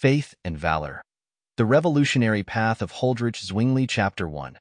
Faith and Valor. The Revolutionary Path of Huldrych Zwingli Chapter 1.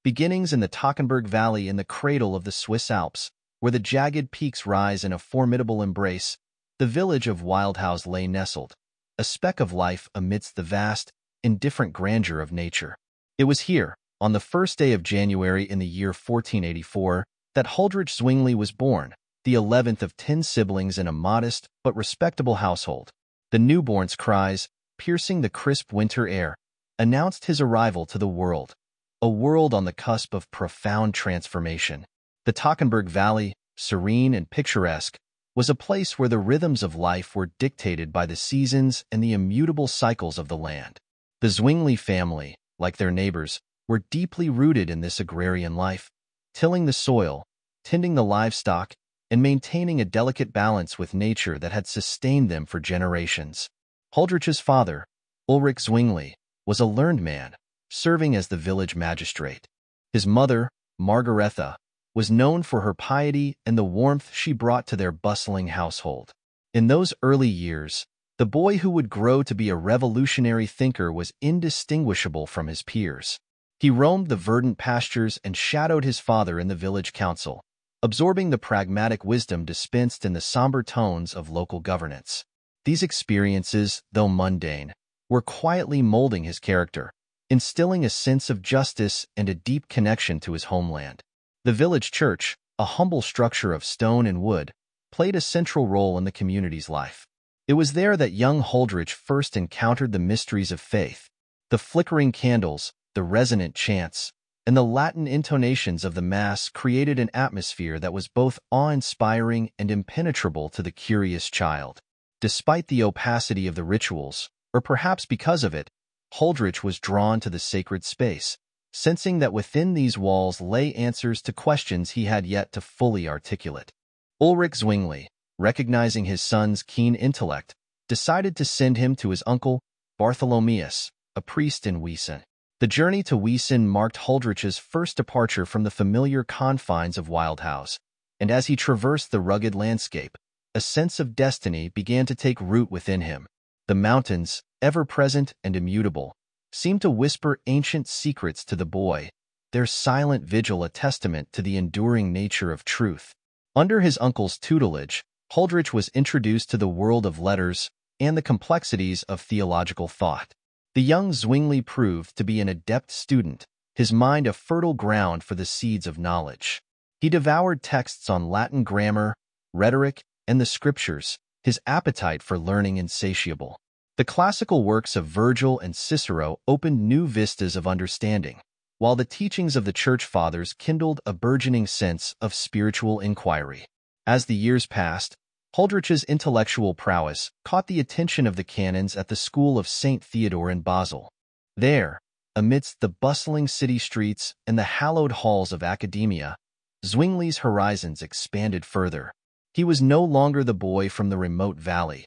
Beginnings in the Tockenburg Valley in the cradle of the Swiss Alps, where the jagged peaks rise in a formidable embrace, the village of Wildhaus lay nestled, a speck of life amidst the vast, indifferent grandeur of nature. It was here, on the first day of January in the year 1484, that Huldrych Zwingli was born, the 11th of 10 siblings in a modest but respectable household. The newborn's cries, piercing the crisp winter air, announced his arrival to the world, a world on the cusp of profound transformation. The Tockenburg Valley, serene and picturesque, was a place where the rhythms of life were dictated by the seasons and the immutable cycles of the land. The Zwingli family, like their neighbors, were deeply rooted in this agrarian life, tilling the soil, tending the livestock, and maintaining a delicate balance with nature that had sustained them for generations. Huldrich's father, Ulrich Zwingli, was a learned man, serving as the village magistrate. His mother, Margaretha, was known for her piety and the warmth she brought to their bustling household. In those early years, the boy who would grow to be a revolutionary thinker was indistinguishable from his peers. He roamed the verdant pastures and shadowed his father in the village council, absorbing the pragmatic wisdom dispensed in the somber tones of local governance. These experiences, though mundane, were quietly molding his character, instilling a sense of justice and a deep connection to his homeland. The village church, a humble structure of stone and wood, played a central role in the community's life. It was there that young Huldrych first encountered the mysteries of faith. The flickering candles, the resonant chants, and the Latin intonations of the Mass created an atmosphere that was both awe-inspiring and impenetrable to the curious child. Despite the opacity of the rituals, or perhaps because of it, Huldrych was drawn to the sacred space, sensing that within these walls lay answers to questions he had yet to fully articulate. Ulrich Zwingli, recognizing his son's keen intellect, decided to send him to his uncle, Bartholomeus, a priest in Wiesen. The journey to Wiesen marked Huldrich's first departure from the familiar confines of Wildhaus, and as he traversed the rugged landscape, a sense of destiny began to take root within him. The mountains, ever-present and immutable, seemed to whisper ancient secrets to the boy, their silent vigil a testament to the enduring nature of truth. Under his uncle's tutelage, Huldrych was introduced to the world of letters and the complexities of theological thought. The young Zwingli proved to be an adept student, his mind a fertile ground for the seeds of knowledge. He devoured texts on Latin grammar, rhetoric, and the scriptures, his appetite for learning insatiable. The classical works of Virgil and Cicero opened new vistas of understanding, while the teachings of the Church Fathers kindled a burgeoning sense of spiritual inquiry. As the years passed, Huldrich's intellectual prowess caught the attention of the canons at the school of St. Theodore in Basel. There, amidst the bustling city streets and the hallowed halls of academia, Zwingli's horizons expanded further. He was no longer the boy from the remote valley.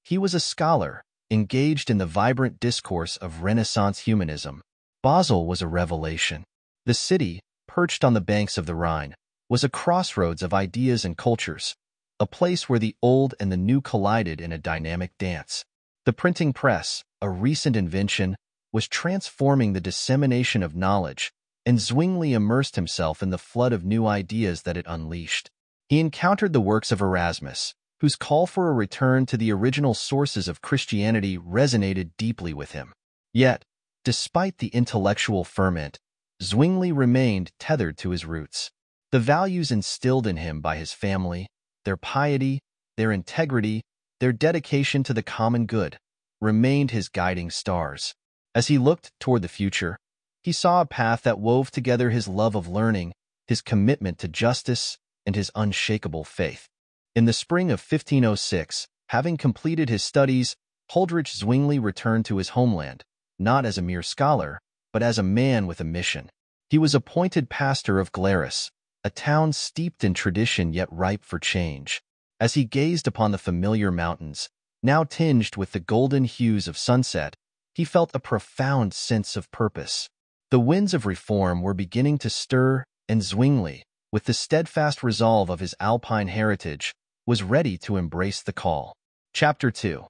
He was a scholar, engaged in the vibrant discourse of Renaissance humanism. Basel was a revelation. The city, perched on the banks of the Rhine, was a crossroads of ideas and cultures, a place where the old and the new collided in a dynamic dance. The printing press, a recent invention, was transforming the dissemination of knowledge, and Zwingli immersed himself in the flood of new ideas that it unleashed. He encountered the works of Erasmus, whose call for a return to the original sources of Christianity resonated deeply with him. Yet, despite the intellectual ferment, Zwingli remained tethered to his roots. The values instilled in him by his family, their piety, their integrity, their dedication to the common good, remained his guiding stars. As he looked toward the future, he saw a path that wove together his love of learning, his commitment to justice, and his unshakable faith. In the spring of 1506, having completed his studies, Huldrych Zwingli returned to his homeland, not as a mere scholar, but as a man with a mission. He was appointed pastor of Glarus, a town steeped in tradition yet ripe for change. As he gazed upon the familiar mountains, now tinged with the golden hues of sunset, he felt a profound sense of purpose. The winds of reform were beginning to stir, and Zwingli, with the steadfast resolve of his Alpine heritage, was ready to embrace the call. Chapter 2.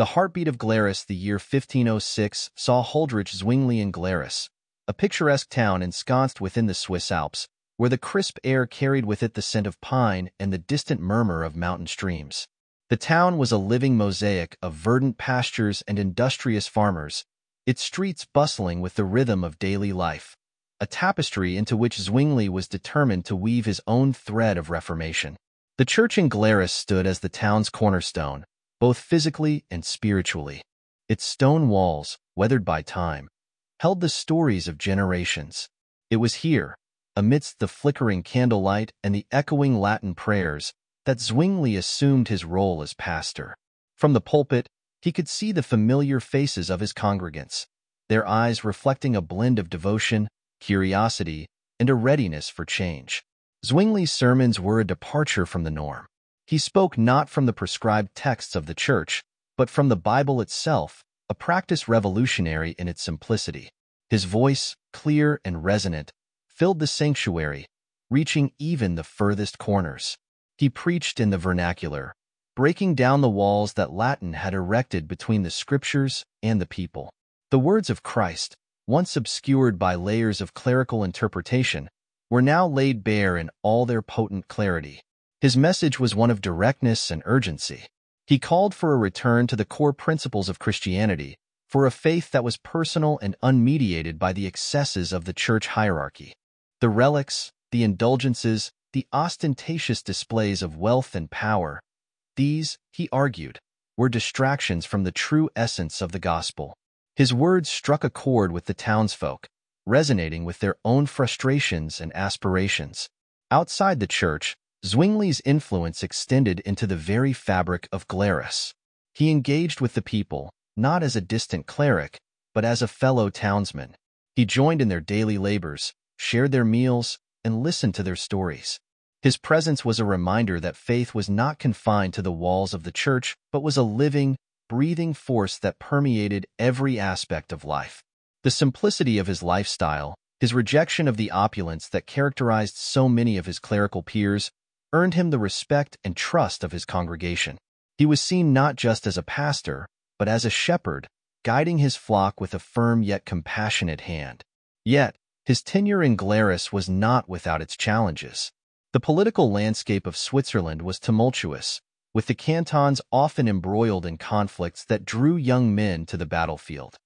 The heartbeat of Glarus, the year 1506, saw Huldrych, Zwingli, and Glarus, a picturesque town ensconced within the Swiss Alps, where the crisp air carried with it the scent of pine and the distant murmur of mountain streams. The town was a living mosaic of verdant pastures and industrious farmers, its streets bustling with the rhythm of daily life, a tapestry into which Zwingli was determined to weave his own thread of reformation. The church in Glarus stood as the town's cornerstone, both physically and spiritually. Its stone walls, weathered by time, held the stories of generations. It was here, amidst the flickering candlelight and the echoing Latin prayers, that Zwingli assumed his role as pastor. From the pulpit, he could see the familiar faces of his congregants, their eyes reflecting a blend of devotion, curiosity, and a readiness for change. Zwingli's sermons were a departure from the norm. He spoke not from the prescribed texts of the church, but from the Bible itself, a practice revolutionary in its simplicity. His voice, clear and resonant, filled the sanctuary, reaching even the furthest corners. He preached in the vernacular, breaking down the walls that Latin had erected between the scriptures and the people. The words of Christ, once obscured by layers of clerical interpretation, were now laid bare in all their potent clarity. His message was one of directness and urgency. He called for a return to the core principles of Christianity, for a faith that was personal and unmediated by the excesses of the church hierarchy. The relics, the indulgences, the ostentatious displays of wealth and power, these, he argued, were distractions from the true essence of the gospel. His words struck a chord with the townsfolk, resonating with their own frustrations and aspirations. Outside the church, Zwingli's influence extended into the very fabric of Glarus. He engaged with the people, not as a distant cleric, but as a fellow townsman. He joined in their daily labors, shared their meals, and listened to their stories. His presence was a reminder that faith was not confined to the walls of the church, but was a living, breathing force that permeated every aspect of life. The simplicity of his lifestyle, his rejection of the opulence that characterized so many of his clerical peers, earned him the respect and trust of his congregation. He was seen not just as a pastor, but as a shepherd, guiding his flock with a firm yet compassionate hand. Yet, his tenure in Glarus was not without its challenges. The political landscape of Switzerland was tumultuous, with the cantons often embroiled in conflicts that drew young men to the battlefield.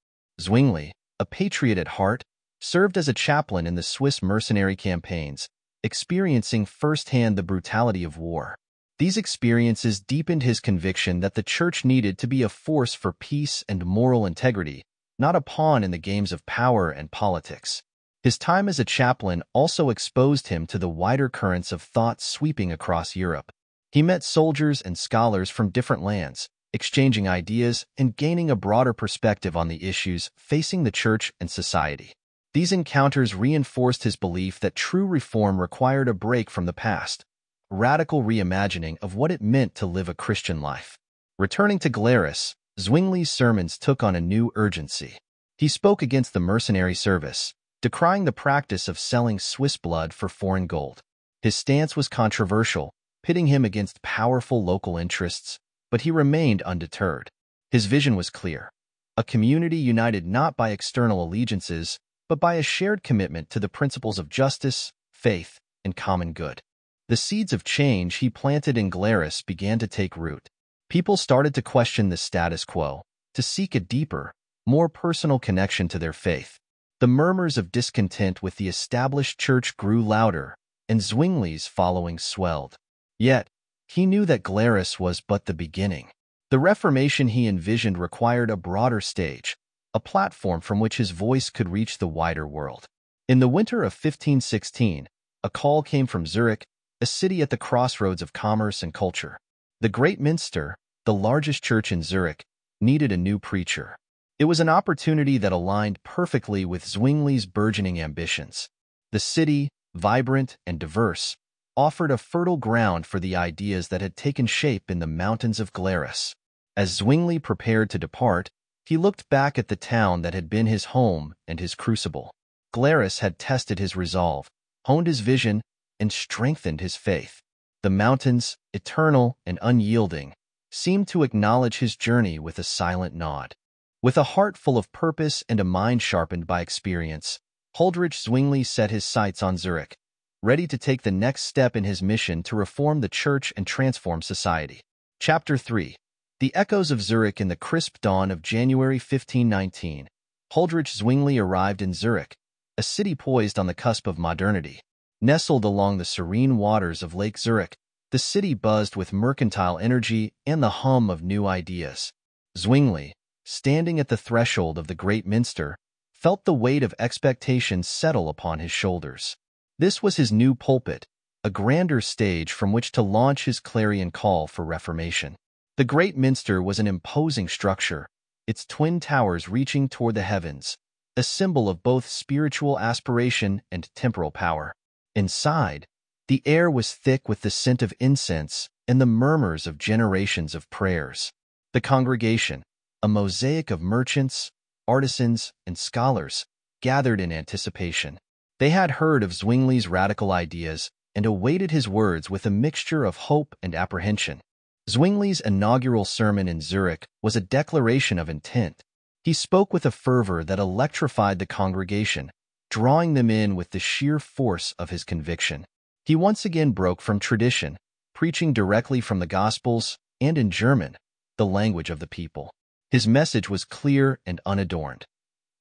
Zwingli, a patriot at heart, served as a chaplain in the Swiss mercenary campaigns, experiencing firsthand the brutality of war. These experiences deepened his conviction that the church needed to be a force for peace and moral integrity, not a pawn in the games of power and politics. His time as a chaplain also exposed him to the wider currents of thought sweeping across Europe. He met soldiers and scholars from different lands, exchanging ideas and gaining a broader perspective on the issues facing the church and society. These encounters reinforced his belief that true reform required a break from the past, a radical reimagining of what it meant to live a Christian life. Returning to Glarus, Zwingli's sermons took on a new urgency. He spoke against the mercenary service, decrying the practice of selling Swiss blood for foreign gold. His stance was controversial, pitting him against powerful local interests, but he remained undeterred. His vision was clear: a community united not by external allegiances, but by a shared commitment to the principles of justice, faith, and common good. The seeds of change he planted in Glarus began to take root. People started to question the status quo, to seek a deeper, more personal connection to their faith. The murmurs of discontent with the established church grew louder, and Zwingli's following swelled. Yet, he knew that Glarus was but the beginning. The reformation he envisioned required a broader stage, a platform from which his voice could reach the wider world. In the winter of 1516, a call came from Zurich, a city at the crossroads of commerce and culture. The Great Minster, the largest church in Zurich, needed a new preacher. It was an opportunity that aligned perfectly with Zwingli's burgeoning ambitions. The city, vibrant and diverse, offered a fertile ground for the ideas that had taken shape in the mountains of Glarus. As Zwingli prepared to depart, he looked back at the town that had been his home and his crucible. Glarus had tested his resolve, honed his vision, and strengthened his faith. The mountains, eternal and unyielding, seemed to acknowledge his journey with a silent nod. With a heart full of purpose and a mind sharpened by experience, Huldrych Zwingli set his sights on Zurich, ready to take the next step in his mission to reform the church and transform society. Chapter 3. The echoes of Zurich. In the crisp dawn of January 1519, Huldrych Zwingli arrived in Zurich, a city poised on the cusp of modernity. Nestled along the serene waters of Lake Zurich, the city buzzed with mercantile energy and the hum of new ideas. Zwingli, standing at the threshold of the great minster, felt the weight of expectations settle upon his shoulders. This was his new pulpit, a grander stage from which to launch his clarion call for reformation. The great minster was an imposing structure, its twin towers reaching toward the heavens, a symbol of both spiritual aspiration and temporal power. Inside, the air was thick with the scent of incense and the murmurs of generations of prayers. The congregation, a mosaic of merchants, artisans, and scholars, gathered in anticipation. They had heard of Zwingli's radical ideas and awaited his words with a mixture of hope and apprehension. Zwingli's inaugural sermon in Zurich was a declaration of intent. He spoke with a fervor that electrified the congregation, drawing them in with the sheer force of his conviction. He once again broke from tradition, preaching directly from the Gospels and in German, the language of the people. His message was clear and unadorned.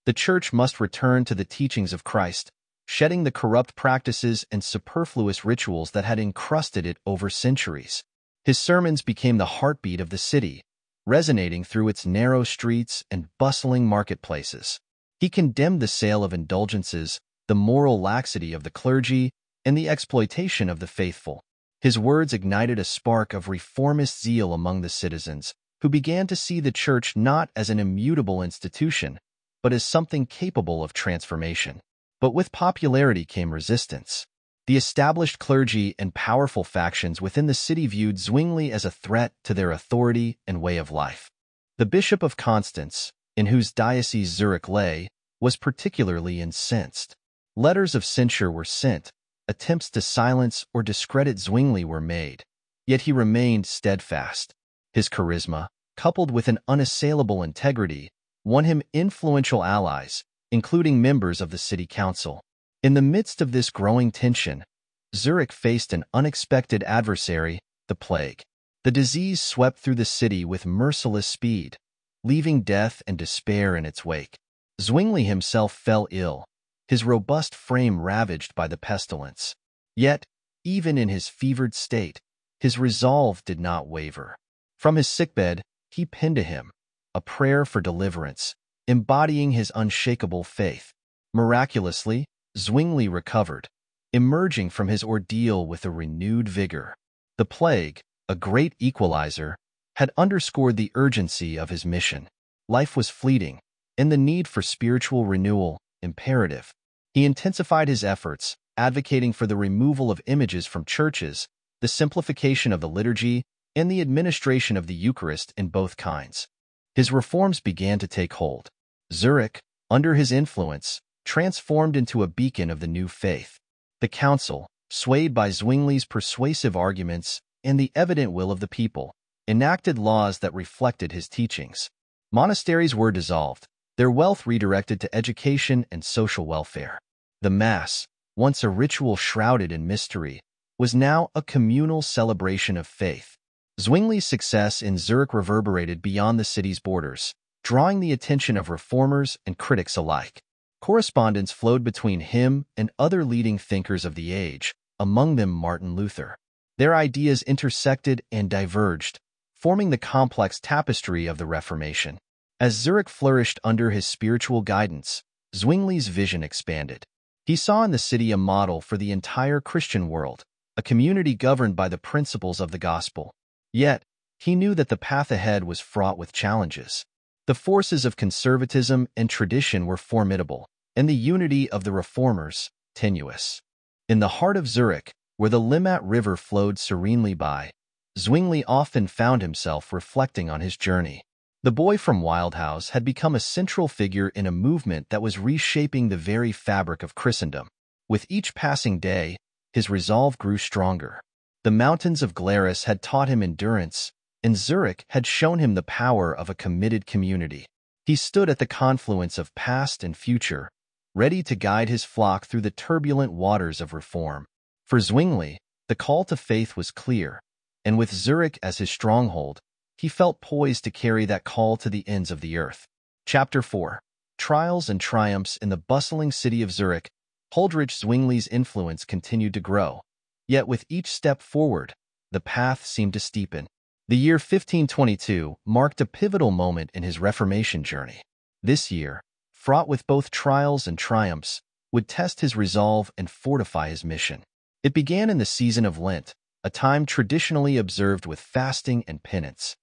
The church must return to the teachings of Christ, shedding the corrupt practices and superfluous rituals that had encrusted it over centuries. His sermons became the heartbeat of the city, resonating through its narrow streets and bustling marketplaces. He condemned the sale of indulgences, the moral laxity of the clergy, and the exploitation of the faithful. His words ignited a spark of reformist zeal among the citizens, who began to see the church not as an immutable institution, but as something capable of transformation. But with popularity came resistance. The established clergy and powerful factions within the city viewed Zwingli as a threat to their authority and way of life. The Bishop of Constance, in whose diocese Zurich lay, was particularly incensed. Letters of censure were sent, attempts to silence or discredit Zwingli were made, yet he remained steadfast. His charisma, coupled with an unassailable integrity, won him influential allies, including members of the city council. In the midst of this growing tension, Zurich faced an unexpected adversary, the plague. The disease swept through the city with merciless speed, leaving death and despair in its wake. Zwingli himself fell ill, his robust frame ravaged by the pestilence. Yet, even in his fevered state, his resolve did not waver. From his sickbed, he penned to him a prayer for deliverance, embodying his unshakable faith. Miraculously, Zwingli recovered, emerging from his ordeal with a renewed vigor. The plague, a great equalizer, had underscored the urgency of his mission. Life was fleeting, and the need for spiritual renewal imperative. He intensified his efforts, advocating for the removal of images from churches, the simplification of the liturgy, and the administration of the Eucharist in both kinds. His reforms began to take hold. Zurich, under his influence, transformed into a beacon of the new faith. The council, swayed by Zwingli's persuasive arguments and the evident will of the people, enacted laws that reflected his teachings. Monasteries were dissolved, their wealth redirected to education and social welfare. The Mass, once a ritual shrouded in mystery, was now a communal celebration of faith. Zwingli's success in Zurich reverberated beyond the city's borders, drawing the attention of reformers and critics alike. Correspondence flowed between him and other leading thinkers of the age, among them Martin Luther. Their ideas intersected and diverged, forming the complex tapestry of the Reformation. As Zurich flourished under his spiritual guidance, Zwingli's vision expanded. He saw in the city a model for the entire Christian world, a community governed by the principles of the gospel. Yet, he knew that the path ahead was fraught with challenges. The forces of conservatism and tradition were formidable, and the unity of the reformers tenuous. In the heart of Zurich, where the Limmat River flowed serenely by, Zwingli often found himself reflecting on his journey. The boy from Wildhaus had become a central figure in a movement that was reshaping the very fabric of Christendom. With each passing day, his resolve grew stronger. The mountains of Glarus had taught him endurance, and Zurich had shown him the power of a committed community. He stood at the confluence of past and future, ready to guide his flock through the turbulent waters of reform. For Zwingli, the call to faith was clear, and with Zurich as his stronghold, he felt poised to carry that call to the ends of the earth. Chapter 4. Trials and Triumphs in the bustling city of Zurich. Huldrych Zwingli's influence continued to grow, yet with each step forward, the path seemed to steepen. The year 1522 marked a pivotal moment in his Reformation journey. This year, fraught with both trials and triumphs, would test his resolve and fortify his mission. It began in the season of Lent, a time traditionally observed with fasting and penance.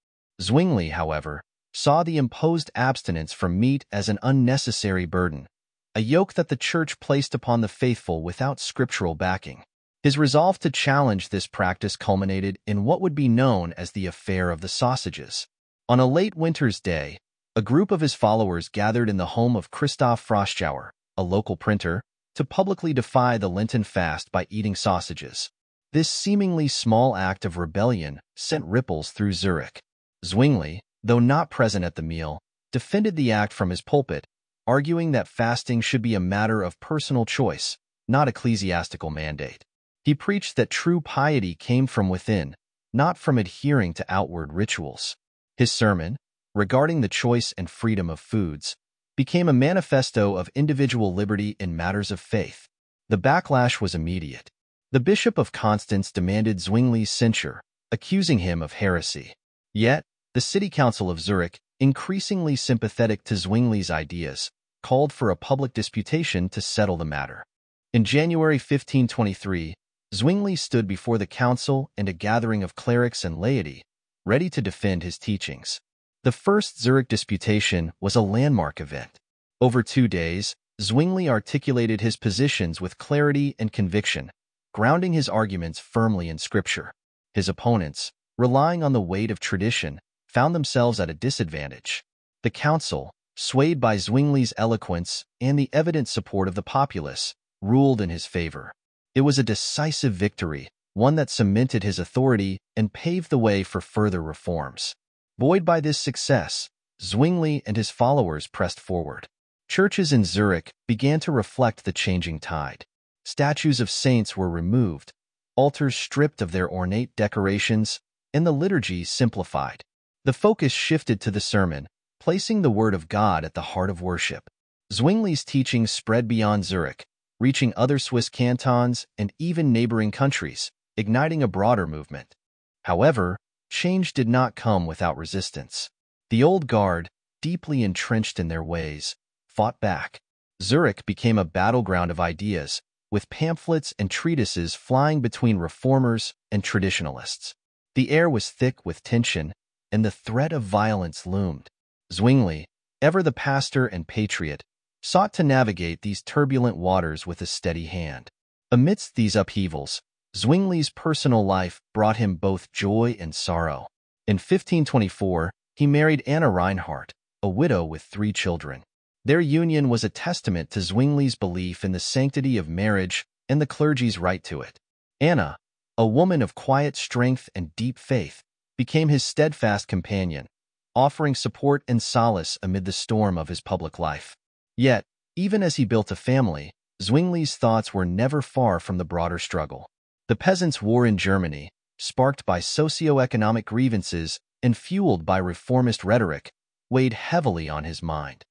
Zwingli, however, saw the imposed abstinence from meat as an unnecessary burden, a yoke that the Church placed upon the faithful without scriptural backing. His resolve to challenge this practice culminated in what would be known as the Affair of the Sausages. On a late winter's day, a group of his followers gathered in the home of Christoph Froschauer, a local printer, to publicly defy the Lenten fast by eating sausages. This seemingly small act of rebellion sent ripples through Zurich. Zwingli, though not present at the meal, defended the act from his pulpit, arguing that fasting should be a matter of personal choice, not ecclesiastical mandate. He preached that true piety came from within, not from adhering to outward rituals. His sermon, regarding the choice and freedom of foods, became a manifesto of individual liberty in matters of faith. The backlash was immediate. The Bishop of Constance demanded Zwingli's censure, accusing him of heresy. Yet, the City Council of Zurich, increasingly sympathetic to Zwingli's ideas, called for a public disputation to settle the matter. In January 1523, Zwingli stood before the council and a gathering of clerics and laity, ready to defend his teachings. The First Zurich Disputation was a landmark event. Over 2 days, Zwingli articulated his positions with clarity and conviction, grounding his arguments firmly in Scripture. His opponents, relying on the weight of tradition, found themselves at a disadvantage. The council, swayed by Zwingli's eloquence and the evident support of the populace, ruled in his favor. It was a decisive victory, one that cemented his authority and paved the way for further reforms. Buoyed by this success, Zwingli and his followers pressed forward. Churches in Zurich began to reflect the changing tide. Statues of saints were removed, altars stripped of their ornate decorations, and the liturgy simplified. The focus shifted to the sermon, placing the Word of God at the heart of worship. Zwingli's teachings spread beyond Zurich, reaching other Swiss cantons and even neighboring countries, igniting a broader movement. However, change did not come without resistance. The old guard, deeply entrenched in their ways, fought back. Zurich became a battleground of ideas, with pamphlets and treatises flying between reformers and traditionalists. The air was thick with tension, and the threat of violence loomed. Zwingli, ever the pastor and patriot, sought to navigate these turbulent waters with a steady hand. Amidst these upheavals, Zwingli's personal life brought him both joy and sorrow. In 1524, he married Anna Reinhardt, a widow with 3 children. Their union was a testament to Zwingli's belief in the sanctity of marriage and the clergy's right to it. Anna, a woman of quiet strength and deep faith, became his steadfast companion, offering support and solace amid the storm of his public life. Yet, even as he built a family, Zwingli's thoughts were never far from the broader struggle. The Peasants' War in Germany, sparked by socio-economic grievances and fueled by reformist rhetoric, weighed heavily on his mind.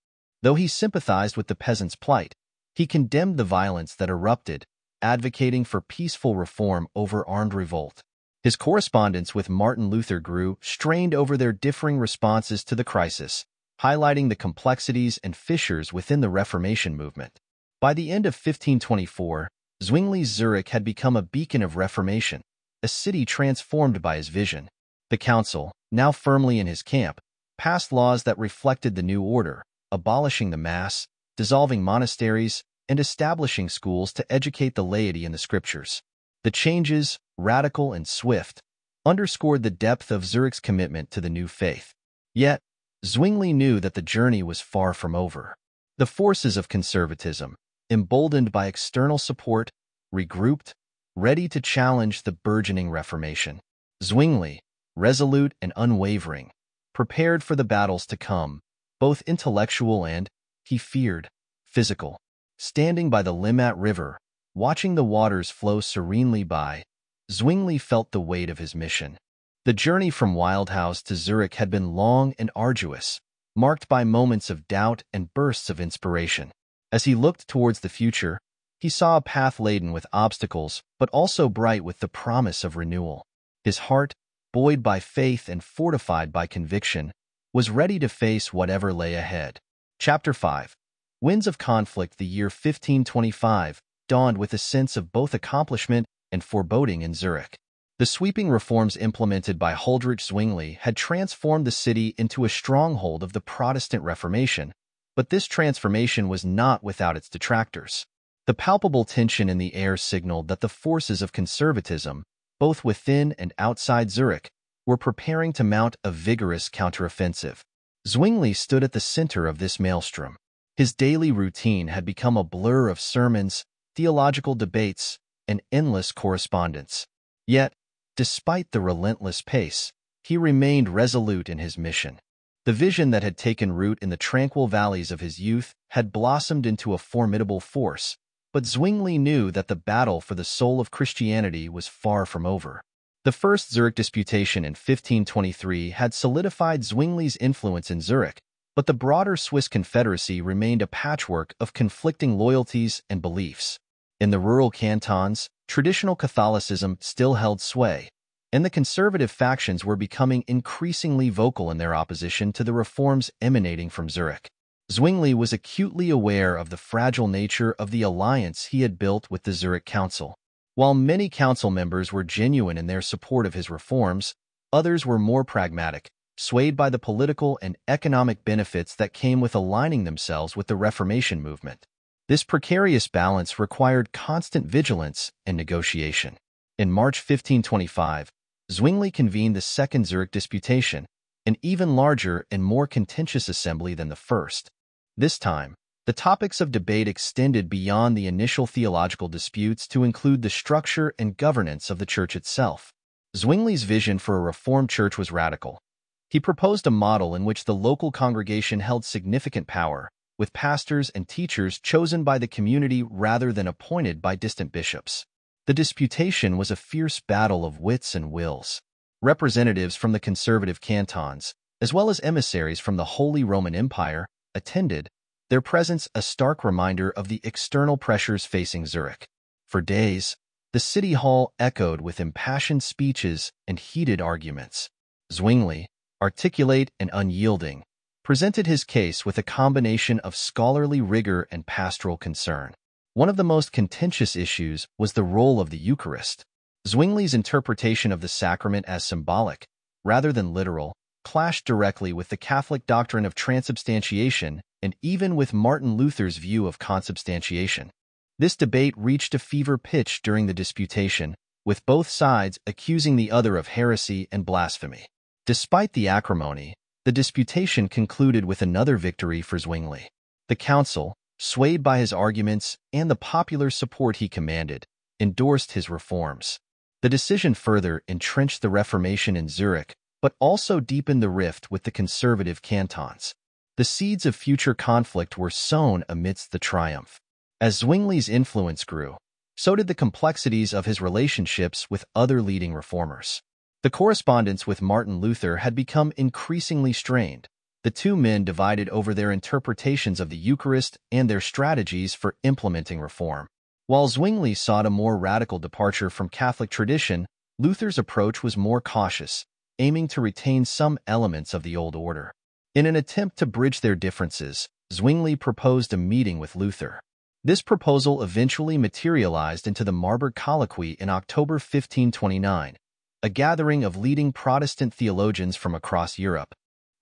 Though he sympathized with the peasants' plight, he condemned the violence that erupted, advocating for peaceful reform over armed revolt. His correspondence with Martin Luther grew strained over their differing responses to the crisis, highlighting the complexities and fissures within the Reformation movement. By the end of 1524, Zwingli's Zurich had become a beacon of reformation, a city transformed by his vision. The council, now firmly in his camp, passed laws that reflected the new order, abolishing the Mass, dissolving monasteries, and establishing schools to educate the laity in the Scriptures. The changes, radical and swift, underscored the depth of Zurich's commitment to the new faith. Yet, Zwingli knew that the journey was far from over. The forces of conservatism, emboldened by external support, regrouped, ready to challenge the burgeoning Reformation. Zwingli, resolute and unwavering, prepared for the battles to come, both intellectual and, he feared, physical. Standing by the Limmat River, watching the waters flow serenely by, Zwingli felt the weight of his mission. The journey from Wildhaus to Zurich had been long and arduous, marked by moments of doubt and bursts of inspiration. As he looked towards the future, he saw a path laden with obstacles, but also bright with the promise of renewal. His heart, buoyed by faith and fortified by conviction, was ready to face whatever lay ahead. Chapter 5. Winds of Conflict. The year 1525 dawned with a sense of both accomplishment and foreboding in Zurich. The sweeping reforms implemented by Huldrych Zwingli had transformed the city into a stronghold of the Protestant Reformation, but this transformation was not without its detractors. The palpable tension in the air signaled that the forces of conservatism, both within and outside Zurich, were preparing to mount a vigorous counteroffensive. Zwingli stood at the center of this maelstrom. His daily routine had become a blur of sermons, theological debates, and endless correspondence. Yet, despite the relentless pace, he remained resolute in his mission. The vision that had taken root in the tranquil valleys of his youth had blossomed into a formidable force, but Zwingli knew that the battle for the soul of Christianity was far from over. The First Zurich Disputation in 1523 had solidified Zwingli's influence in Zurich, but the broader Swiss Confederacy remained a patchwork of conflicting loyalties and beliefs. In the rural cantons, traditional Catholicism still held sway, and the conservative factions were becoming increasingly vocal in their opposition to the reforms emanating from Zurich. Zwingli was acutely aware of the fragile nature of the alliance he had built with the Zurich Council. While many council members were genuine in their support of his reforms, others were more pragmatic, swayed by the political and economic benefits that came with aligning themselves with the Reformation movement. This precarious balance required constant vigilance and negotiation. In March 1525, Zwingli convened the Second Zurich Disputation, an even larger and more contentious assembly than the first. This time, the topics of debate extended beyond the initial theological disputes to include the structure and governance of the church itself. Zwingli's vision for a reformed church was radical. He proposed a model in which the local congregation held significant power, with pastors and teachers chosen by the community rather than appointed by distant bishops. The disputation was a fierce battle of wits and wills. Representatives from the conservative cantons, as well as emissaries from the Holy Roman Empire, attended, their presence a stark reminder of the external pressures facing Zurich. For days, the city hall echoed with impassioned speeches and heated arguments. Zwingli, articulate and unyielding, presented his case with a combination of scholarly rigor and pastoral concern. One of the most contentious issues was the role of the Eucharist. Zwingli's interpretation of the sacrament as symbolic, rather than literal, clashed directly with the Catholic doctrine of transubstantiation and even with Martin Luther's view of consubstantiation. This debate reached a fever pitch during the disputation, with both sides accusing the other of heresy and blasphemy. Despite the acrimony, the disputation concluded with another victory for Zwingli. The council, swayed by his arguments and the popular support he commanded, endorsed his reforms. The decision further entrenched the Reformation in Zurich, but also deepened the rift with the conservative cantons. The seeds of future conflict were sown amidst the triumph. As Zwingli's influence grew, so did the complexities of his relationships with other leading reformers. The correspondence with Martin Luther had become increasingly strained. The two men divided over their interpretations of the Eucharist and their strategies for implementing reform. While Zwingli sought a more radical departure from Catholic tradition, Luther's approach was more cautious, aiming to retain some elements of the old order. In an attempt to bridge their differences, Zwingli proposed a meeting with Luther. This proposal eventually materialized into the Marburg Colloquy in October 1529, a gathering of leading Protestant theologians from across Europe.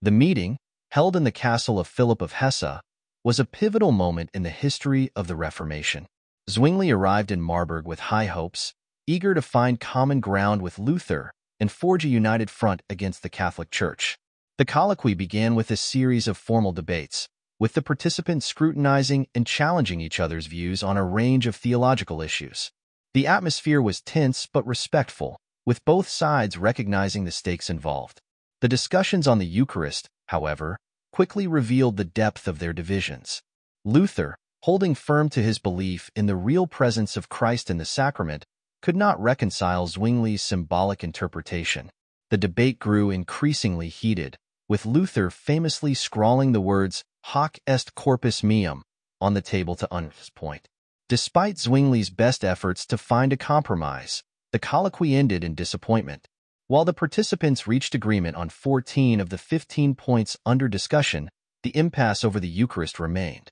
The meeting, held in the castle of Philip of Hesse, was a pivotal moment in the history of the Reformation. Zwingli arrived in Marburg with high hopes, eager to find common ground with Luther and forge a united front against the Catholic Church. The colloquy began with a series of formal debates, with the participants scrutinizing and challenging each other's views on a range of theological issues. The atmosphere was tense but respectful, with both sides recognizing the stakes involved. The discussions on the Eucharist, however, quickly revealed the depth of their divisions. Luther, holding firm to his belief in the real presence of Christ in the sacrament, could not reconcile Zwingli's symbolic interpretation. The debate grew increasingly heated, with Luther famously scrawling the words "Hoc est corpus meum" on the table to Un's point. Despite Zwingli's best efforts to find a compromise, the colloquy ended in disappointment. While the participants reached agreement on 14 of the 15 points under discussion, the impasse over the Eucharist remained.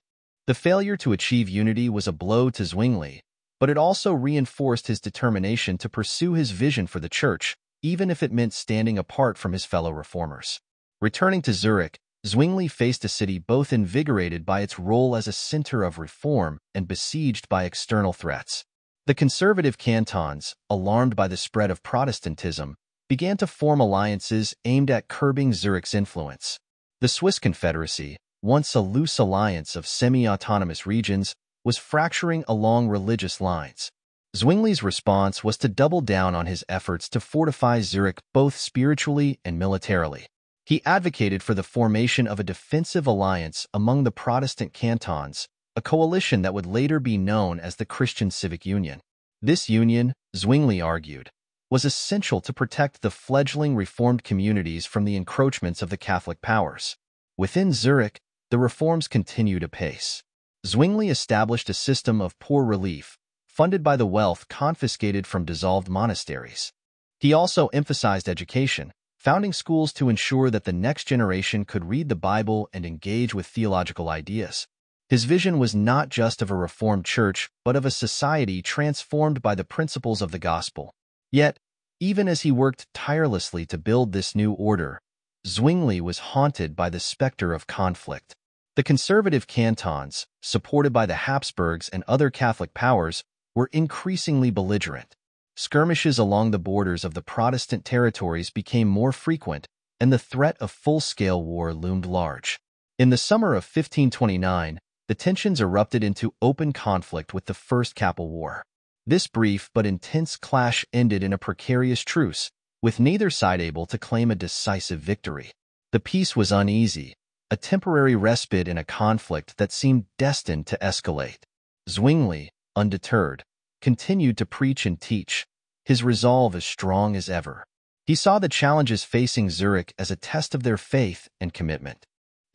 The failure to achieve unity was a blow to Zwingli, but it also reinforced his determination to pursue his vision for the Church, even if it meant standing apart from his fellow reformers. Returning to Zurich, Zwingli faced a city both invigorated by its role as a center of reform and besieged by external threats. The conservative cantons, alarmed by the spread of Protestantism, began to form alliances aimed at curbing Zurich's influence. The Swiss Confederacy, once a loose alliance of semi-autonomous regions, was fracturing along religious lines. Zwingli's response was to double down on his efforts to fortify Zurich both spiritually and militarily. He advocated for the formation of a defensive alliance among the Protestant cantons, a coalition that would later be known as the Christian Civic Union. This union, Zwingli argued, was essential to protect the fledgling Reformed communities from the encroachments of the Catholic powers. Within Zurich, the reforms continued apace. Zwingli established a system of poor relief, funded by the wealth confiscated from dissolved monasteries. He also emphasized education, founding schools to ensure that the next generation could read the Bible and engage with theological ideas. His vision was not just of a Reformed church, but of a society transformed by the principles of the gospel. Yet, even as he worked tirelessly to build this new order, Zwingli was haunted by the specter of conflict. The conservative cantons, supported by the Habsburgs and other Catholic powers, were increasingly belligerent. Skirmishes along the borders of the Protestant territories became more frequent, and the threat of full-scale war loomed large. In the summer of 1529, the tensions erupted into open conflict with the First Capel War. This brief but intense clash ended in a precarious truce, with neither side able to claim a decisive victory. The peace was uneasy, a temporary respite in a conflict that seemed destined to escalate. Zwingli, undeterred, continued to preach and teach, his resolve as strong as ever. He saw the challenges facing Zurich as a test of their faith and commitment.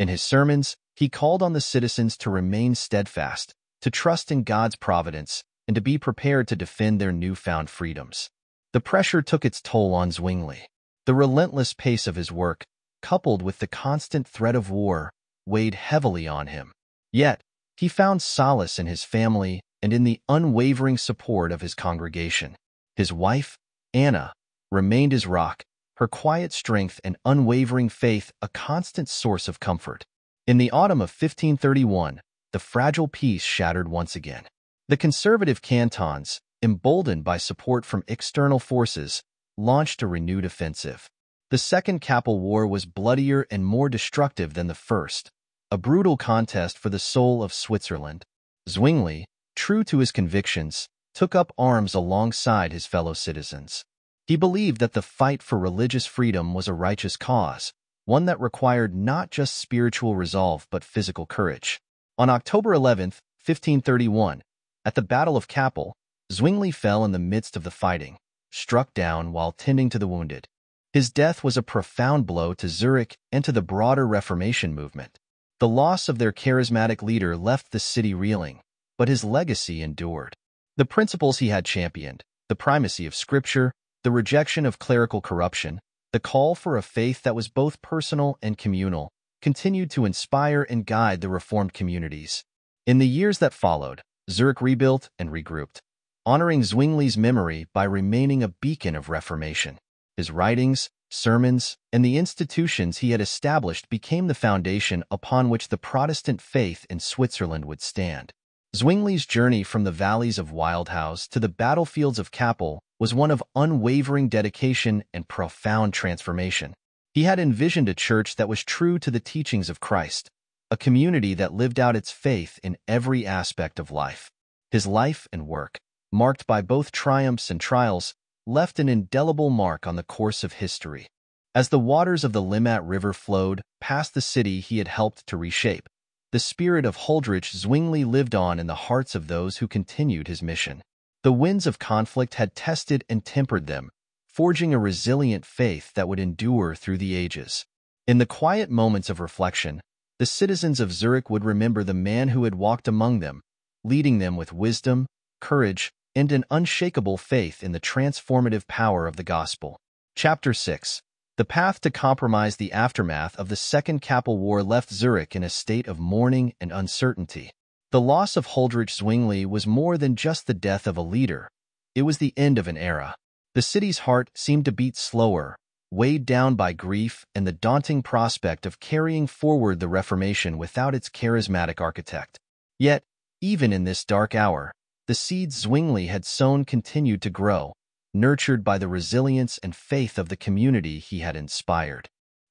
In his sermons, he called on the citizens to remain steadfast, to trust in God's providence, and to be prepared to defend their newfound freedoms. The pressure took its toll on Zwingli. The relentless pace of his work, coupled with the constant threat of war, weighed heavily on him. Yet, he found solace in his family and in the unwavering support of his congregation. His wife, Anna, remained his rock, her quiet strength and unwavering faith a constant source of comfort. In the autumn of 1531, the fragile peace shattered once again. The conservative cantons, emboldened by support from external forces, launched a renewed offensive. The Second Capel War was bloodier and more destructive than the first, a brutal contest for the soul of Switzerland. Zwingli, true to his convictions, took up arms alongside his fellow citizens. He believed that the fight for religious freedom was a righteous cause, one that required not just spiritual resolve but physical courage. On October 11, 1531, at the Battle of Kappel, Zwingli fell in the midst of the fighting, struck down while tending to the wounded. His death was a profound blow to Zurich and to the broader Reformation movement. The loss of their charismatic leader left the city reeling, but his legacy endured. The principles he had championed, the primacy of Scripture, the rejection of clerical corruption, the call for a faith that was both personal and communal, continued to inspire and guide the Reformed communities. In the years that followed, Zurich rebuilt and regrouped, honoring Zwingli's memory by remaining a beacon of Reformation. His writings, sermons, and the institutions he had established became the foundation upon which the Protestant faith in Switzerland would stand. Zwingli's journey from the valleys of Wildhaus to the battlefields of Kappel was one of unwavering dedication and profound transformation. He had envisioned a church that was true to the teachings of Christ, a community that lived out its faith in every aspect of life. His life and work, marked by both triumphs and trials, left an indelible mark on the course of history. As the waters of the Limmat River flowed past the city he had helped to reshape, the spirit of Huldrych Zwingli lived on in the hearts of those who continued his mission. The winds of conflict had tested and tempered them, forging a resilient faith that would endure through the ages. In the quiet moments of reflection, the citizens of Zurich would remember the man who had walked among them, leading them with wisdom, courage, and an unshakable faith in the transformative power of the gospel. Chapter 6. The path to compromise. The aftermath of the Second Kappel War left Zurich in a state of mourning and uncertainty. The loss of Huldrych Zwingli was more than just the death of a leader. It was the end of an era. The city's heart seemed to beat slower, weighed down by grief and the daunting prospect of carrying forward the Reformation without its charismatic architect. Yet, even in this dark hour, the seeds Zwingli had sown continued to grow, nurtured by the resilience and faith of the community he had inspired.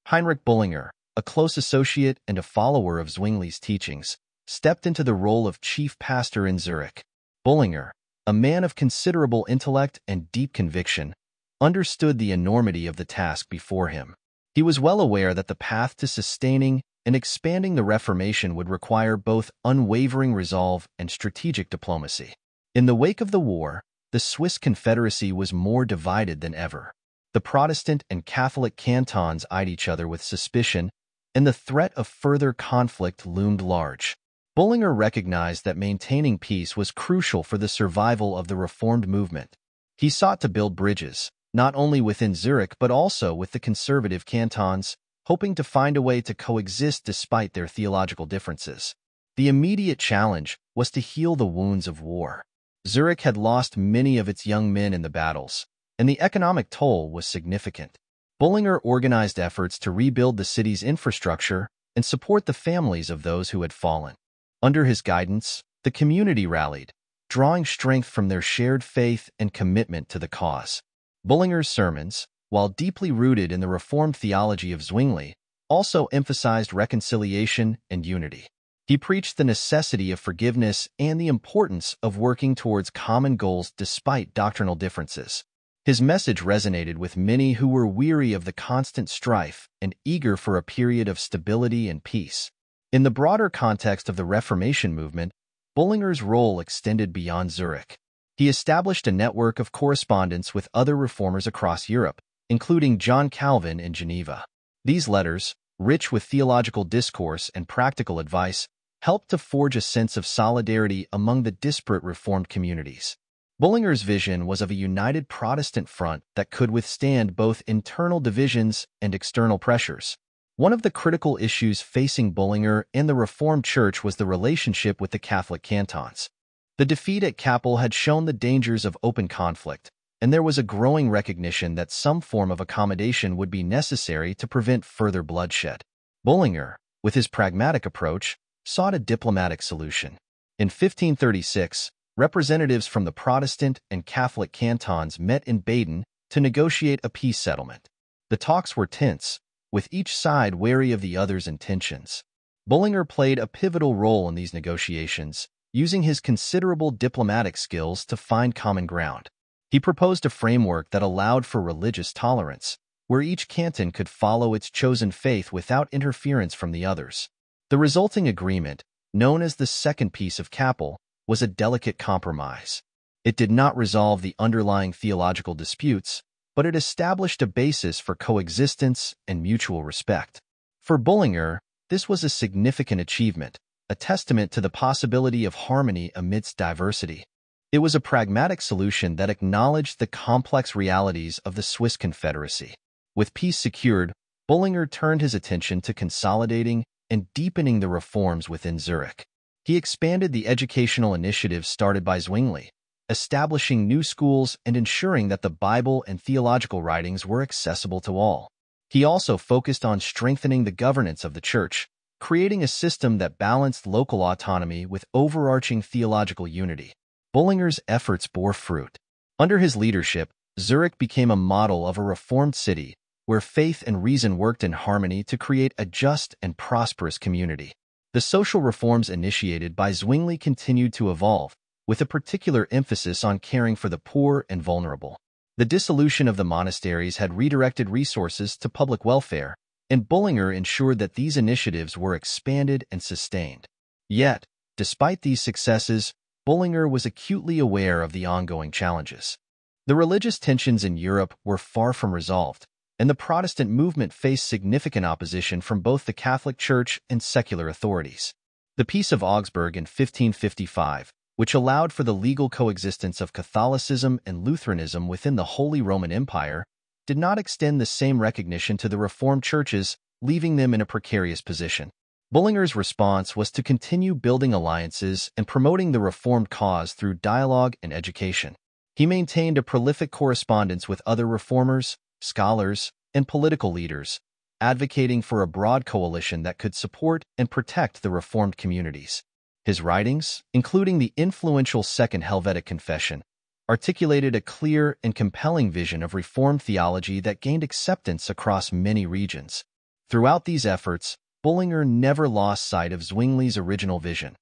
Heinrich Bullinger, a close associate and a follower of Zwingli's teachings, stepped into the role of chief pastor in Zurich. Bullinger, a man of considerable intellect and deep conviction, understood the enormity of the task before him. He was well aware that the path to sustaining and expanding the Reformation would require both unwavering resolve and strategic diplomacy. In the wake of the war, the Swiss Confederacy was more divided than ever. The Protestant and Catholic cantons eyed each other with suspicion, and the threat of further conflict loomed large. Bullinger recognized that maintaining peace was crucial for the survival of the Reformed movement. He sought to build bridges, not only within Zurich but also with the conservative cantons, hoping to find a way to coexist despite their theological differences. The immediate challenge was to heal the wounds of war. Zurich had lost many of its young men in the battles, and the economic toll was significant. Bullinger organized efforts to rebuild the city's infrastructure and support the families of those who had fallen. Under his guidance, the community rallied, drawing strength from their shared faith and commitment to the cause. Bullinger's sermons, while deeply rooted in the Reformed theology of Zwingli, also emphasized reconciliation and unity. He preached the necessity of forgiveness and the importance of working towards common goals despite doctrinal differences. His message resonated with many who were weary of the constant strife and eager for a period of stability and peace. In the broader context of the Reformation movement, Bullinger's role extended beyond Zurich. He established a network of correspondence with other reformers across Europe, including John Calvin in Geneva. These letters, rich with theological discourse and practical advice, helped to forge a sense of solidarity among the disparate Reformed communities. Bullinger's vision was of a united Protestant front that could withstand both internal divisions and external pressures. One of the critical issues facing Bullinger and the Reformed Church was the relationship with the Catholic cantons. The defeat at Kappel had shown the dangers of open conflict, and there was a growing recognition that some form of accommodation would be necessary to prevent further bloodshed. Bullinger, with his pragmatic approach, sought a diplomatic solution. In 1536, representatives from the Protestant and Catholic cantons met in Baden to negotiate a peace settlement. The talks were tense, with each side wary of the other's intentions. Bullinger played a pivotal role in these negotiations, using his considerable diplomatic skills to find common ground. He proposed a framework that allowed for religious tolerance, where each canton could follow its chosen faith without interference from the others. The resulting agreement, known as the Second Peace of Kappel, was a delicate compromise. It did not resolve the underlying theological disputes, but it established a basis for coexistence and mutual respect. For Bullinger, this was a significant achievement, a testament to the possibility of harmony amidst diversity. It was a pragmatic solution that acknowledged the complex realities of the Swiss Confederacy. With peace secured, Bullinger turned his attention to consolidating and deepening the reforms within Zurich. He expanded the educational initiatives started by Zwingli, establishing new schools and ensuring that the Bible and theological writings were accessible to all. He also focused on strengthening the governance of the Church, creating a system that balanced local autonomy with overarching theological unity. Bullinger's efforts bore fruit. Under his leadership, Zurich became a model of a reformed city, where faith and reason worked in harmony to create a just and prosperous community. The social reforms initiated by Zwingli continued to evolve, with a particular emphasis on caring for the poor and vulnerable. The dissolution of the monasteries had redirected resources to public welfare, and Bullinger ensured that these initiatives were expanded and sustained. Yet, despite these successes, Bullinger was acutely aware of the ongoing challenges. The religious tensions in Europe were far from resolved, and the Protestant movement faced significant opposition from both the Catholic Church and secular authorities. The Peace of Augsburg in 1555, which allowed for the legal coexistence of Catholicism and Lutheranism within the Holy Roman Empire, did not extend the same recognition to the Reformed churches, leaving them in a precarious position. Bullinger's response was to continue building alliances and promoting the Reformed cause through dialogue and education. He maintained a prolific correspondence with other reformers, scholars, and political leaders, advocating for a broad coalition that could support and protect the Reformed communities. His writings, including the influential Second Helvetic Confession, articulated a clear and compelling vision of Reformed theology that gained acceptance across many regions. Throughout these efforts, Bullinger never lost sight of Zwingli's original vision,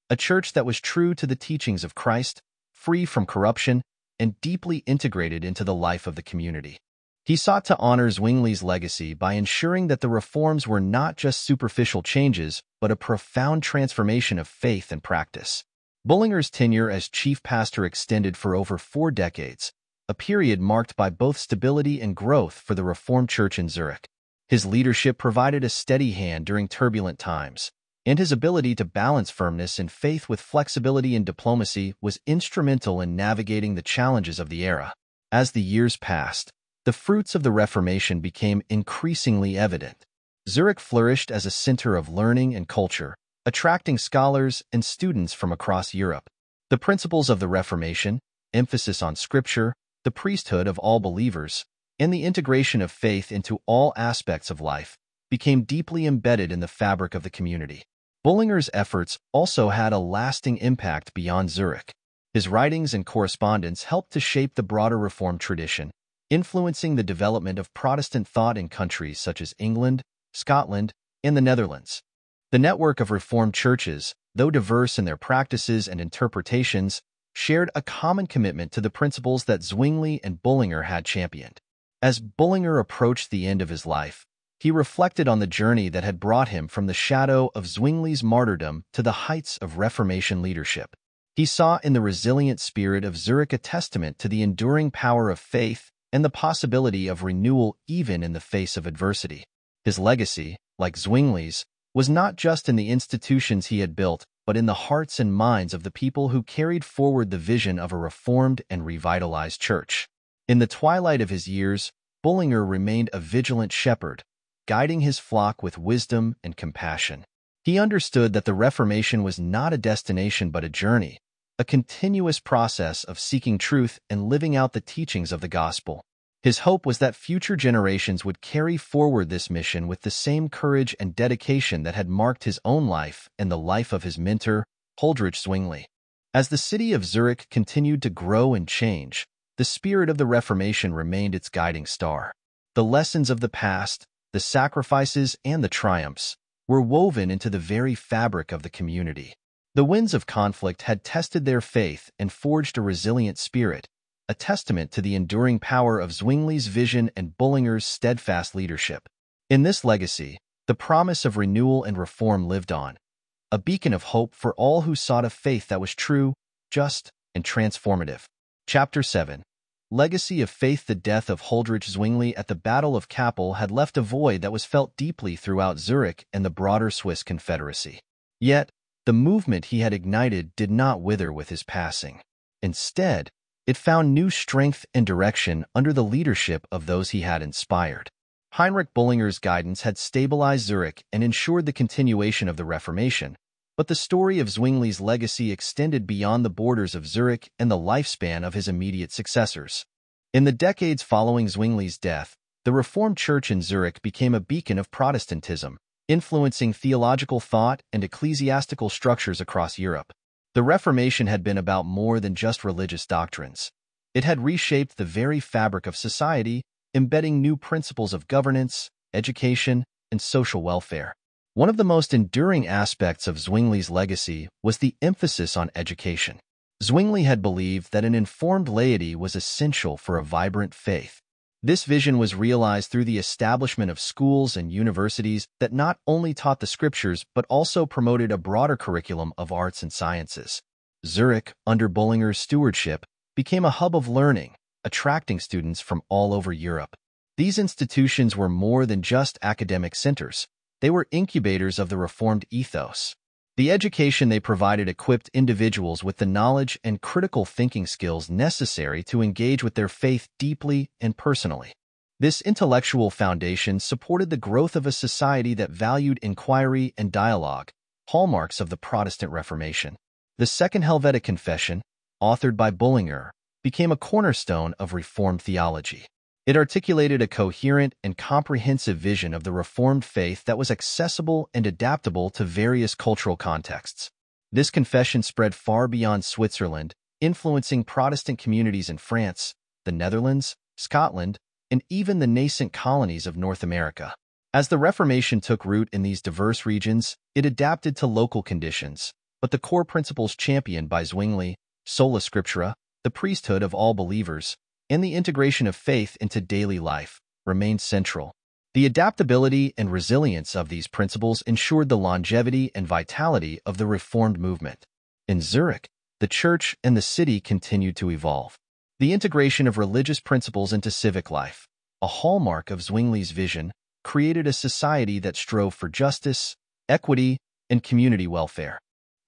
a church that was true to the teachings of Christ, free from corruption, and deeply integrated into the life of the community. He sought to honor Zwingli's legacy by ensuring that the reforms were not just superficial changes, but a profound transformation of faith and practice. Bullinger's tenure as chief pastor extended for over 4 decades, a period marked by both stability and growth for the Reformed Church in Zurich. His leadership provided a steady hand during turbulent times, and his ability to balance firmness in faith with flexibility in diplomacy was instrumental in navigating the challenges of the era. As the years passed, the fruits of the Reformation became increasingly evident. Zurich flourished as a center of learning and culture, attracting scholars and students from across Europe. The principles of the Reformation, emphasis on Scripture, the priesthood of all believers, and the integration of faith into all aspects of life, became deeply embedded in the fabric of the community. Bullinger's efforts also had a lasting impact beyond Zurich. His writings and correspondence helped to shape the broader Reformed tradition, influencing the development of Protestant thought in countries such as England, Scotland, and the Netherlands. The network of Reformed churches, though diverse in their practices and interpretations, shared a common commitment to the principles that Zwingli and Bullinger had championed. As Bullinger approached the end of his life, he reflected on the journey that had brought him from the shadow of Zwingli's martyrdom to the heights of Reformation leadership. He saw in the resilient spirit of Zurich a testament to the enduring power of faith and the possibility of renewal even in the face of adversity. His legacy, like Zwingli's, was not just in the institutions he had built, but in the hearts and minds of the people who carried forward the vision of a reformed and revitalized church. In the twilight of his years, Bullinger remained a vigilant shepherd, guiding his flock with wisdom and compassion. He understood that the Reformation was not a destination but a journey, a continuous process of seeking truth and living out the teachings of the gospel. His hope was that future generations would carry forward this mission with the same courage and dedication that had marked his own life and the life of his mentor, Huldrych Zwingli. As the city of Zurich continued to grow and change, the spirit of the Reformation remained its guiding star. The lessons of the past, the sacrifices and the triumphs, were woven into the very fabric of the community. The winds of conflict had tested their faith and forged a resilient spirit, a testament to the enduring power of Zwingli's vision and Bullinger's steadfast leadership. In this legacy, the promise of renewal and reform lived on, a beacon of hope for all who sought a faith that was true, just, and transformative. Chapter 7. Legacy of Faith. The death of Huldrych Zwingli at the Battle of Kappel had left a void that was felt deeply throughout Zurich and the broader Swiss Confederacy. Yet, the movement he had ignited did not wither with his passing. Instead, it found new strength and direction under the leadership of those he had inspired. Heinrich Bullinger's guidance had stabilized Zurich and ensured the continuation of the Reformation, but the story of Zwingli's legacy extended beyond the borders of Zurich and the lifespan of his immediate successors. In the decades following Zwingli's death, the Reformed Church in Zurich became a beacon of Protestantism, influencing theological thought and ecclesiastical structures across Europe. The Reformation had been about more than just religious doctrines. It had reshaped the very fabric of society, embedding new principles of governance, education, and social welfare. One of the most enduring aspects of Zwingli's legacy was the emphasis on education. Zwingli had believed that an informed laity was essential for a vibrant faith. This vision was realized through the establishment of schools and universities that not only taught the scriptures but also promoted a broader curriculum of arts and sciences. Zurich, under Bullinger's stewardship, became a hub of learning, attracting students from all over Europe. These institutions were more than just academic centers. They were incubators of the Reformed ethos. The education they provided equipped individuals with the knowledge and critical thinking skills necessary to engage with their faith deeply and personally. This intellectual foundation supported the growth of a society that valued inquiry and dialogue, hallmarks of the Protestant Reformation. The Second Helvetic Confession, authored by Bullinger, became a cornerstone of Reformed theology. It articulated a coherent and comprehensive vision of the Reformed faith that was accessible and adaptable to various cultural contexts. This confession spread far beyond Switzerland, influencing Protestant communities in France, the Netherlands, Scotland, and even the nascent colonies of North America. As the Reformation took root in these diverse regions, it adapted to local conditions, but the core principles championed by Zwingli, sola scriptura, the priesthood of all believers, and the integration of faith into daily life, remained central. The adaptability and resilience of these principles ensured the longevity and vitality of the Reformed movement. In Zurich, the church and the city continued to evolve. The integration of religious principles into civic life, a hallmark of Zwingli's vision, created a society that strove for justice, equity, and community welfare.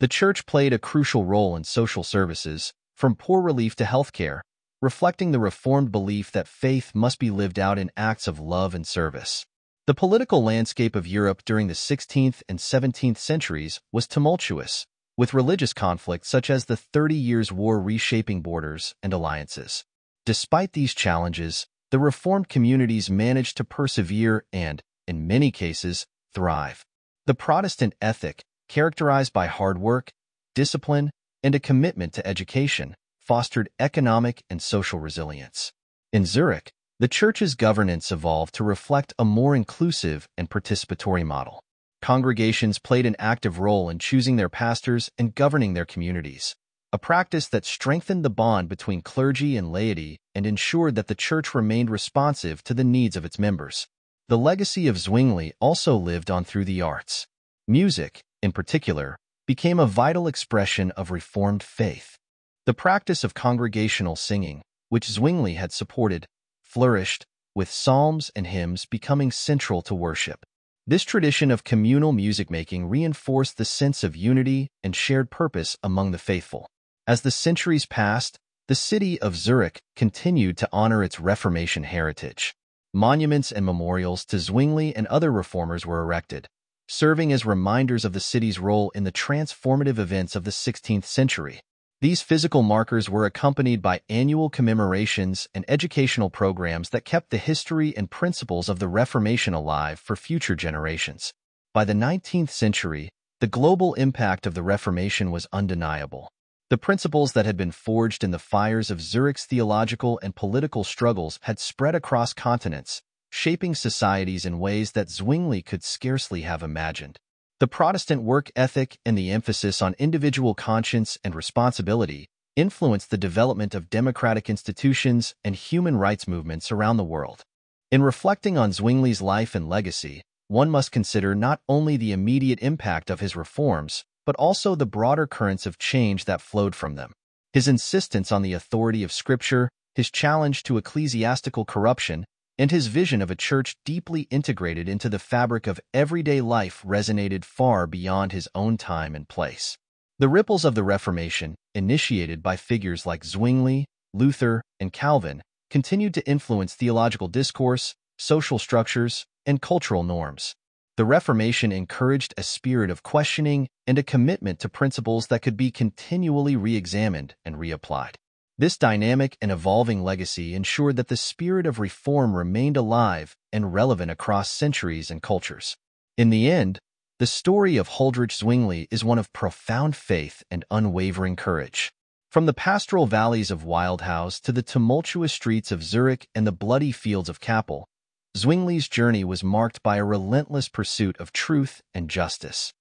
The church played a crucial role in social services, from poor relief to healthcare, reflecting the Reformed belief that faith must be lived out in acts of love and service. The political landscape of Europe during the 16th and 17th centuries was tumultuous, with religious conflicts such as the 30 Years' War reshaping borders and alliances. Despite these challenges, the Reformed communities managed to persevere and, in many cases, thrive. The Protestant ethic, characterized by hard work, discipline, and a commitment to education, fostered economic and social resilience. In Zurich, the church's governance evolved to reflect a more inclusive and participatory model. Congregations played an active role in choosing their pastors and governing their communities, a practice that strengthened the bond between clergy and laity and ensured that the church remained responsive to the needs of its members. The legacy of Zwingli also lived on through the arts. Music, in particular, became a vital expression of Reformed faith. The practice of congregational singing, which Zwingli had supported, flourished, with psalms and hymns becoming central to worship. This tradition of communal music-making reinforced the sense of unity and shared purpose among the faithful. As the centuries passed, the city of Zurich continued to honor its Reformation heritage. Monuments and memorials to Zwingli and other reformers were erected, serving as reminders of the city's role in the transformative events of the 16th century. These physical markers were accompanied by annual commemorations and educational programs that kept the history and principles of the Reformation alive for future generations. By the 19th century, the global impact of the Reformation was undeniable. The principles that had been forged in the fires of Zurich's theological and political struggles had spread across continents, shaping societies in ways that Zwingli could scarcely have imagined. The Protestant work ethic and the emphasis on individual conscience and responsibility influenced the development of democratic institutions and human rights movements around the world. In reflecting on Zwingli's life and legacy, one must consider not only the immediate impact of his reforms, but also the broader currents of change that flowed from them. His insistence on the authority of Scripture, his challenge to ecclesiastical corruption, and his vision of a church deeply integrated into the fabric of everyday life resonated far beyond his own time and place. The ripples of the Reformation, initiated by figures like Zwingli, Luther, and Calvin, continued to influence theological discourse, social structures, and cultural norms. The Reformation encouraged a spirit of questioning and a commitment to principles that could be continually re-examined and reapplied. This dynamic and evolving legacy ensured that the spirit of reform remained alive and relevant across centuries and cultures. In the end, the story of Huldrych Zwingli is one of profound faith and unwavering courage. From the pastoral valleys of Wildhaus to the tumultuous streets of Zurich and the bloody fields of Kappel, Zwingli's journey was marked by a relentless pursuit of truth and justice.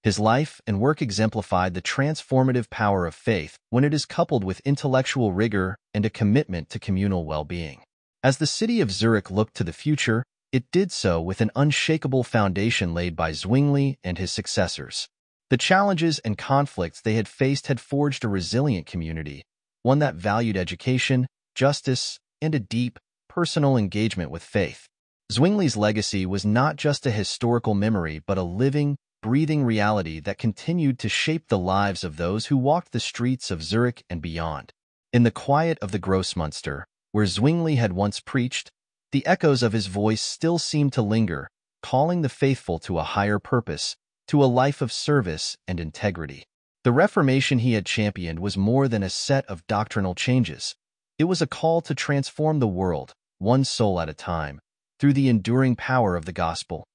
His life and work exemplified the transformative power of faith when it is coupled with intellectual rigor and a commitment to communal well-being. As the city of Zurich looked to the future, it did so with an unshakable foundation laid by Zwingli and his successors. The challenges and conflicts they had faced had forged a resilient community, one that valued education, justice, and a deep, personal engagement with faith. Zwingli's legacy was not just a historical memory but a living, breathing reality that continued to shape the lives of those who walked the streets of Zurich and beyond. In the quiet of the Grossmünster, where Zwingli had once preached, the echoes of his voice still seemed to linger, calling the faithful to a higher purpose, to a life of service and integrity. The Reformation he had championed was more than a set of doctrinal changes. It was a call to transform the world, one soul at a time, through the enduring power of the gospel.